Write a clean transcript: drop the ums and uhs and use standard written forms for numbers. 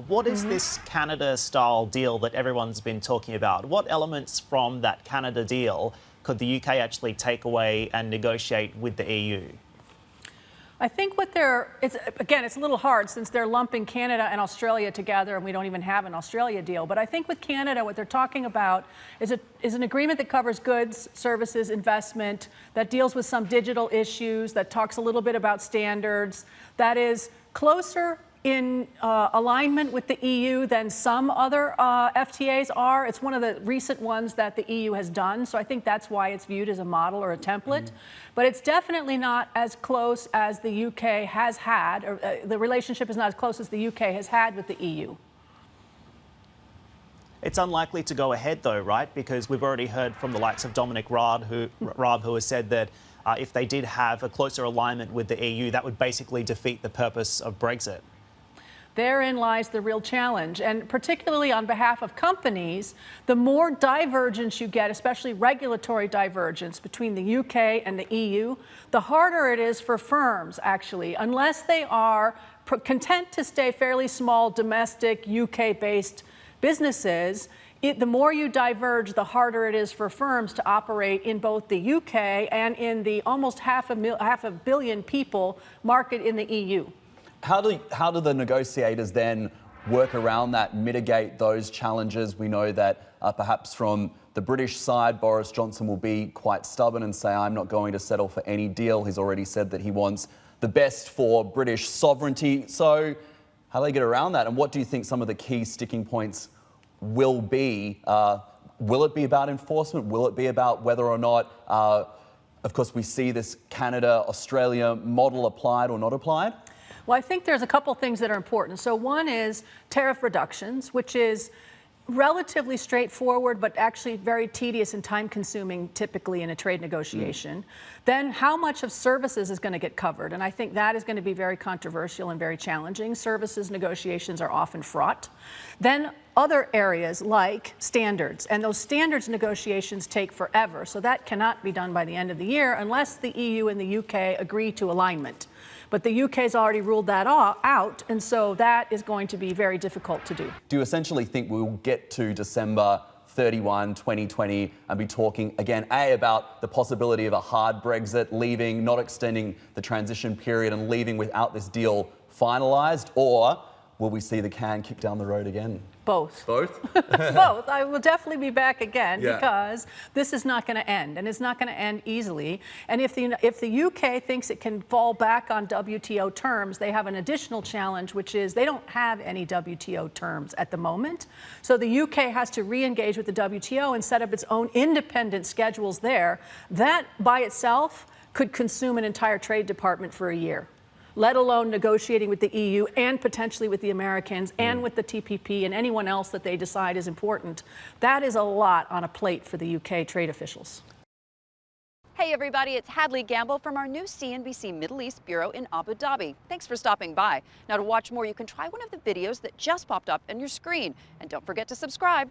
what is this Canada-style deal that everyone's been talking about? What elements from that Canada deal could the UK actually take away and negotiate with the EU? I think it's a little hard since they're lumping Canada and Australia together and we don't even have an Australia deal. But I think with Canada, what they're talking about is an agreement that covers goods, services, investment, that deals with some digital issues, that talks a little bit about standards, that is closer in alignment with the EU than some other FTAs are. It's one of the recent ones that the EU has done, so I think that's why it's viewed as a model or a template. But it's definitely not as close as the UK has had, or the relationship is not as close as the UK has had with the EU. It's unlikely to go ahead though, right? Because we've already heard from the likes of Dominic Raab, who has said that if they did have a closer alignment with the EU, that would basically defeat the purpose of Brexit. Therein lies the real challenge, and particularly on behalf of companies, the more divergence you get, especially regulatory divergence between the UK and the EU, the harder it is for firms, actually, unless they are content to stay fairly small, domestic, UK-based businesses. The more you diverge, the harder it is for firms to operate in both the UK and in the almost half a billion people market in the EU. How do the negotiators then work around that, mitigate those challenges? We know that perhaps from the British side, Boris Johnson will be quite stubborn and say, I'm not going to settle for any deal. He's already said that he wants the best for British sovereignty. So how do they get around that? And what do you think some of the key sticking points will be? Will it be about enforcement? Will it be about whether or not, of course, we see this Canada-Australia model applied or not applied? Well, I think there's a couple things that are important. So one is tariff reductions, which is relatively straightforward, but actually very tedious and time-consuming typically in a trade negotiation. Then how much of services is going to get covered? And I think that is going to be very controversial and very challenging. Services negotiations are often fraught. Then other areas like standards, and those standards negotiations take forever. So that cannot be done by the end of the year unless the EU and the UK agree to alignment. But the UK's already ruled that out, and so that is going to be very difficult to do. Do you essentially think we'll get to December 31, 2020 and be talking again, A, about the possibility of a hard Brexit, leaving, not extending the transition period and leaving without this deal finalised, or will we see the can kick down the road again? Both. Both? Both. I will definitely be back again because this is not going to end, and it's not going to end easily. And if the UK thinks it can fall back on WTO terms, they have an additional challenge, which is they don't have any WTO terms at the moment. So the UK has to re-engage with the WTO and set up its own independent schedules there. That by itself could consume an entire Trade Department for a year, let alone negotiating with the EU and potentially with the Americans and with the TPP and anyone else that they decide is important. That is a lot on a plate for the UK trade officials. Hey everybody, it's Hadley Gamble from our new CNBC Middle East Bureau in Abu Dhabi. Thanks for stopping by. Now to watch more, you can try one of the videos that just popped up on your screen. And don't forget to subscribe.